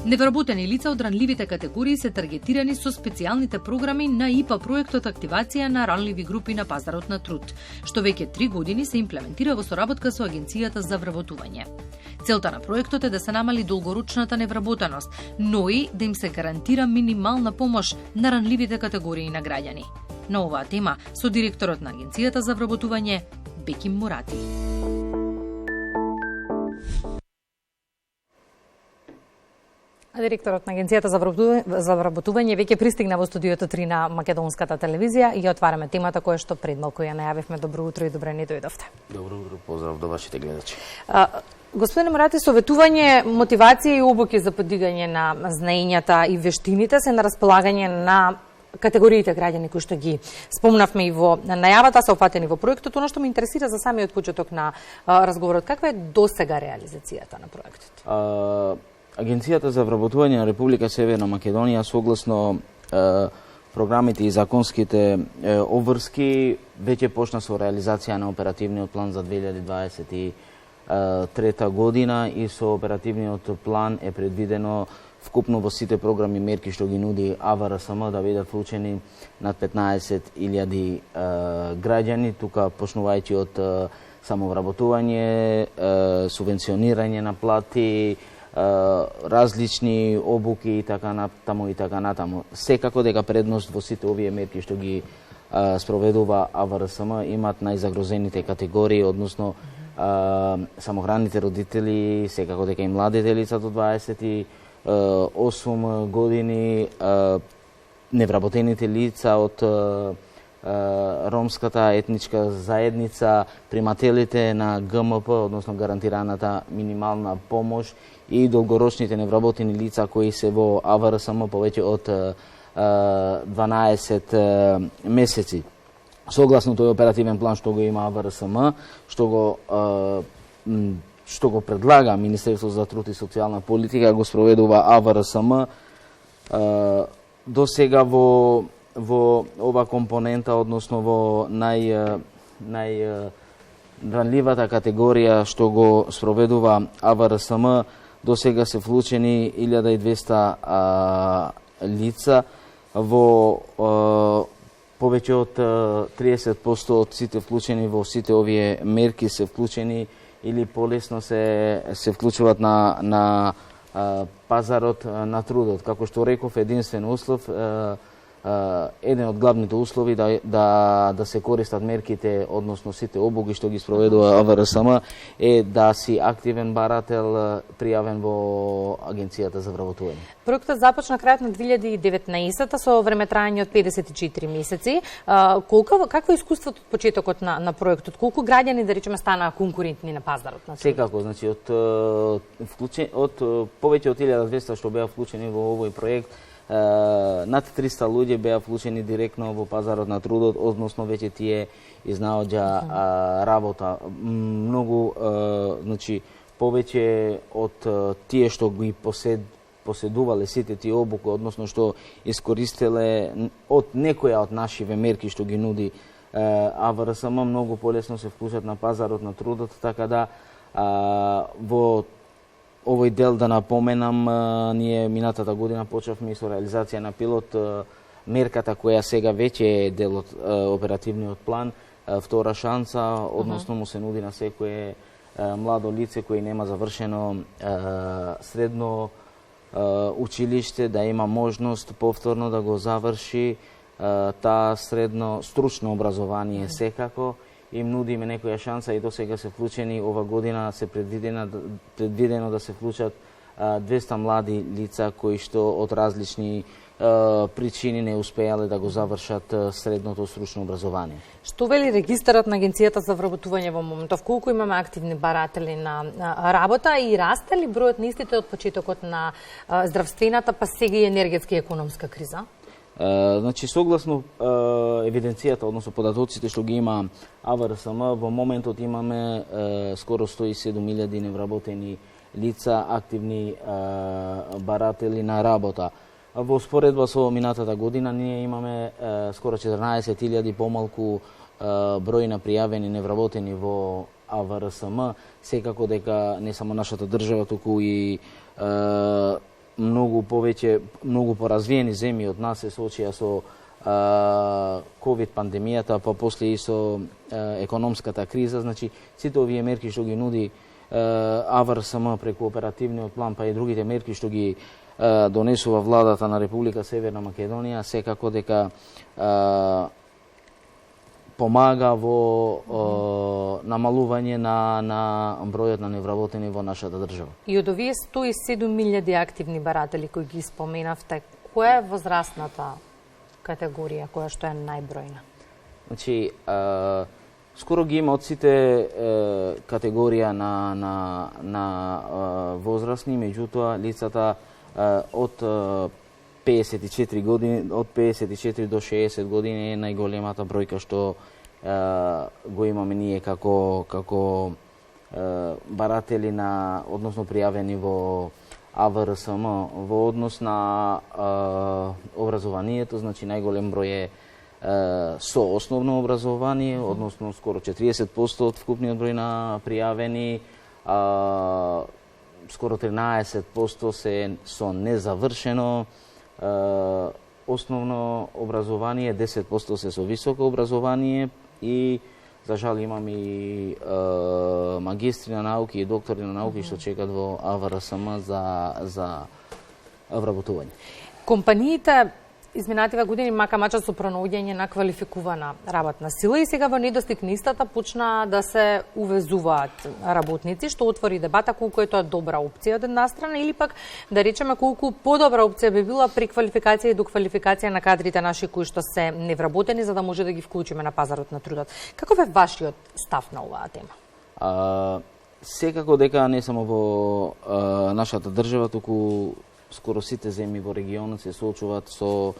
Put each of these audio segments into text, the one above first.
Невработени лица од ранливите категории се таргетирани со специјалните програми на ИПА проектот Активација на ранливи групи на пазарот на труд, што веќе 3 години се имплементира во соработка со Агенцијата за вработување. Целта на проектот е да се намали долгорочната невработеност, но и да им се гарантира минимална помош на ранливите категории на граѓани. На оваа тема со директорот на Агенцијата за вработување Беким Мурати. Директорот на Агенцијата за вработување веќе пристигна во студиото 3 на Македонската телевизија и ја отвараме темата која што пред малку ја најавивме. Добро утро и добре ни дојдовте. Добро утро, поздрав до вашите гледачи. Господине Мурати, советување, мотивација и обуки за подигање на знаењата и вештините се на располагање на категориите граѓани кои што ги спомнавме и во најавата, се опфатени во проектот. Оно што ме интересира за самиот почеток на разговорот, каква е досега реализацијата на проектот? Агенцијата за вработување на Република Северна Македонија согласно програмите и законските обврски веќе почна со реализација на оперативниот план за 2023 година и со оперативниот план е предвидено вкупно во сите програми мерки што ги нуди АВРСМ да бидат вклучени над 15.000 граѓани, тука почнувајќи од самовработување, субвенционирање на плати, различни обуки и така натаму. Секако дека предност во сите овие мерки што ги спроведува АВРСМ имат најзагрозените категории, односно самохраните родители, секако дека и младите лица до 28 години, невработените лица од ромската етничка заедница, примателите на ГМП, односно гарантираната минимална помош и долгорочните невработени лица кои се во АВРСМ повеќе од 12 месеци. Согласно тој оперативен план што го има АВРСМ, што го предлага Министерството за труд и социјална политика, го спроведува АВРСМ, до сега во ова компонента, односно во најранливата категорија што го спроведува АВРСМ, до сега се вклучени 1200 лица, во повеќе од 30% од сите вклучени во сите овие мерки се вклучени или полесно се вклучуваат на пазарот на трудот. Како што реков, единствен услов, еден од главните услови да се користат мерките, односно сите обуки што ги спроведува АВРСМ, е да си активен барател пријавен во Агенцијата за вработување. Проектот започна крајот на 2019 со време трајање од 54 месеци. Какво е искуството од почетокот на проектот? Колку граѓани, да речеме, станаа конкурентни на пазарот на трудот? Секако, значи од повеќе од 1200 што беа вклучени во овој проект, над 300 луѓе беа вклучени директно во пазарот на трудот, односно веќе тие изнаоѓа работа. Многу, значи, повеќе од тие што ги поседувале сите тие обуки, односно што искористеле од некоја од нашиве мерки што ги нуди АВРСМ, многу полесно се вклучат на пазарот на трудот, така да во овој дел да напоменам, ние минатата година почнавме со реализација на пилот мерката која сега веќе е дел од оперативниот план, втора шанса, односно му се нуди на секое младо лице кој нема завршено средно училиште да има можност повторно да го заврши таа средно стручно образование секако. Им нудиме некоја шанса и до сега се вклучени, ова година се предвидено да се вклучат 200 млади лица кои што од различни причини не успеале да го завршат средното стручно образование. Што вели регистарот на Агенцијата за вработување во моментов? Колку имаме активни баратели на работа и расте ли бројот на истите од почетокот на здравствената, па сега и енергетска и економска криза? Значи, согласно евиденцијата, односно податоците што ги има АВРСМ, во моментот имаме скоро 107.000 невработени лица, активни баратели на работа. Во споредба со минатата година, ние имаме скоро 14.000 помалку број на пријавени невработени во АВРСМ. Секако дека не само нашата држава, туку и многу поразвиени земји од нас се соочија со ковид пандемијата, па после и со економската криза. Значи, сите овие мерки што ги нуди АВРСМ преку оперативниот план, па и другите мерки што ги донесува владата на Република Северна Македонија, секако дека помага во намалување на бројот на невработени во нашата држава. И од овие 107.000 активни баратели кои ги споменавте, која е возрастната категорија која што е најбројна? Значи, скоро ги има од сите категорија на возрастни, меѓутоа лицата од 54 години, од 54 до 60 години е најголемата бројка што го имаме ние како баратели на, односно пријавени во АВРСМ. Во однос на образованието, значи најголем број е со основно образование, односно скоро 40% од вкупниот број на пријавени, скоро 13% се со незавршено основно образование, 10% се со високо образование и за жал имам и магистри на науки и доктори на науки што чекат во АВРСМ за вработување. Компаниите изминативе години мака мачат со пронаоѓање на квалификувана работна сила и сега во недостиг на истата почна да се увезуваат работници, што отвори дебата колку е тоа добра опција од една страна или пак да речеме колку подобра опција би била преквалификација и доквалификација на кадрите наши кои што се невработени за да може да ги вклучиме на пазарот на трудот. Каков е вашиот став на оваа тема? Секако дека не само во нашата држава, туку скоро сите земји во регионот се соочуваат со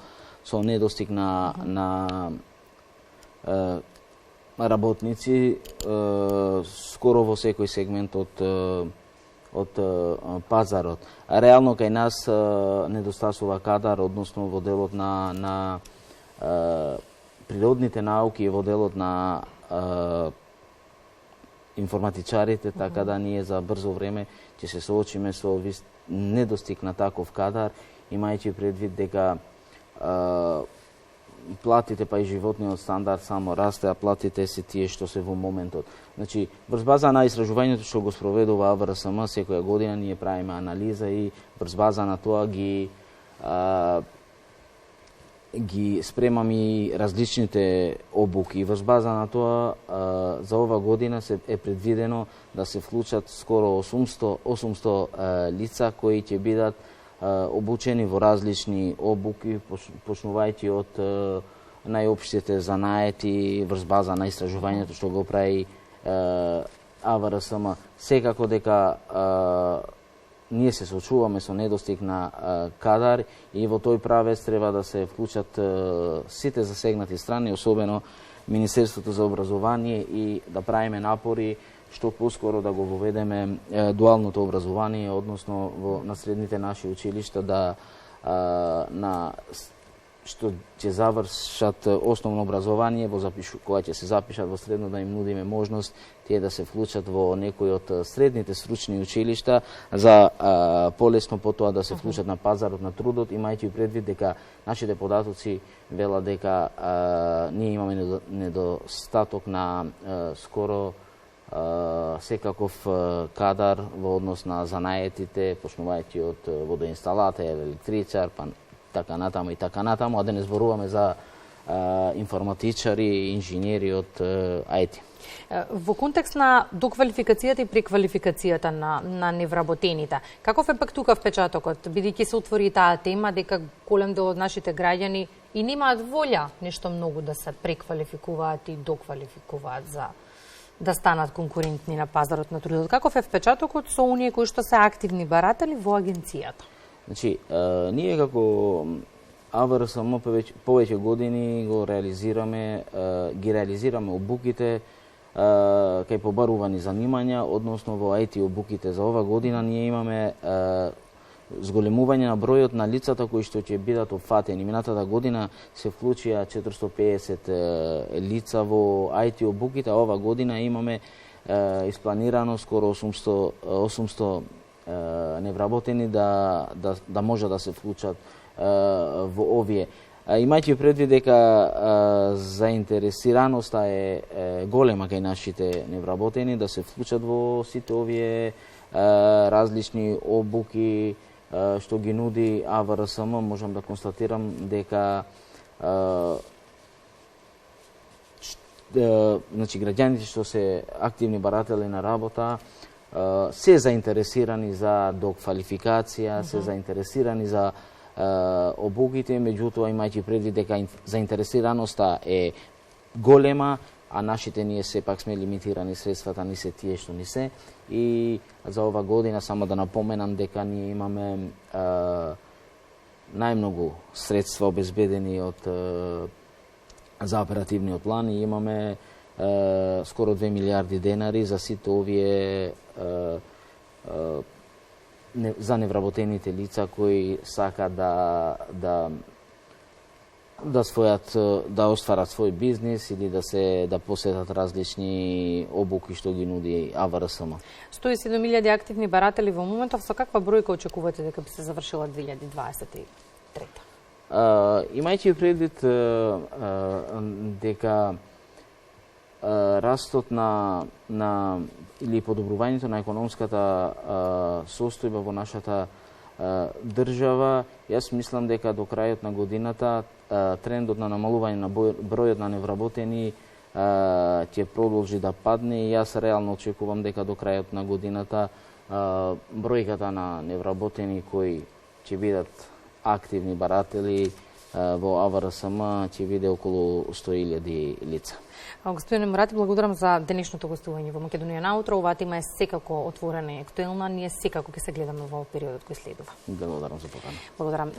недостиг на работници, скоро во секој сегмент од пазарот. Реално кај нас недостасува кадар, односно во делот на природните науки и во делот на информатичарите, така да ние за брзо време ќе се соочиме со недостиг на таков кадар, имајќи предвид дека платите па и животниот стандард само расте, а платите се тие што се во моментот. Значи, врз база на истражувањето што го спроведува АВРСМ, секоја година ние правиме анализа и врз база на тоа ги спремам и различните обуки. Врз база на тоа, за ова година е предвидено да се вклучат скоро 800 лица кои ќе бидат обучени во различни обуки, почнувајќи од најопштите занаети врз база на истражувањето што го прави АВРСМ. Секако дека ние се соочуваме со недостиг на кадар и во тој правец треба да се вклучат сите засегнати страни, особено Министерството за образование и да правиме напори што поскоро да го воведеме дуалното образование, односно на средните наши училишта што ќе завршат основно образование, кога ќе се запишат во средно, да им нудиме можност тие да се вклучат во некои од средните стручни училишта за полесно потоа да се вклучат на пазарот на трудот, имајќи предвид дека нашите податоци велат дека ние имаме недостаток на скоро секаков кадар во однос на занаетите, почнувајќи од водоинсталатор, електричар, па така натаму и така натаму, а да не зборуваме за информатичари и инженери од IT. Во контекст на доквалификацијата и преквалификацијата на невработените, каков е пак тука впечатокот, бидејќи се отвори таа тема дека голем дел од нашите граѓани и немаат волја нешто многу да се преквалификуваат и доквалификуваат за да станат конкурентни на пазарот на трудот. Каков е впечатокот со оние кои што се активни баратели во агенцијата? Значи, ние како АВРСМ повеќе години ги реализираме обуките кај побарувани занимања, односно во IT обуките. За ова година ние имаме зголемување на бројот на лицата кои што ќе бидат опфатени. Минатата година се вклучија 450 лица во IT обуките, а ова година имаме испланирано скоро 800 невработени да може да се вклучат во овие. Имајќи предвид дека заинтересираноста е голема кај нашите невработени да се вклучат во сите овие различни обуки што ги нуди АВРСМ, можам да констатирам дека значи граѓаните што се активни баратели на работа се заинтересирани за доквалификација, се заинтересирани за обуките, меѓутоа имајќи предвид дека заинтересираноста е голема, а нашите ние сепак сме лимитирани, средствата ни се тие што ни се, и за ова година само да напоменам дека ние имаме најмногу средства обезбедени за оперативниот план и имаме скоро 2 милиарди денари за сите овие за невработените лица кои сакаат да остварат свој бизнис или да посетат различни обуки што ги нуди АВРСМ. 107.000 активни баратели во моментов, со каква бројка очекувате дека би се завршила 2023? Имајќи предвид дека растот на или подобрувањето на економската состојба во нашата држава, јас мислам дека до крајот на годината трендот на намалување на бројот на невработени ќе продолжи да падне и јас реално очекувам дека до крајот на годината бројката на невработени кои ќе бидат активни баратели во АВРСМ ќе биде околу 100.000 лица. Господине Мурати, благодарам за денешното гостување во Македонија на утро. Оваа тема е секако отворена и актуелна. Ние секако ќе се гледаме во периодот кој следува. Благодарам за покана. Благодарам.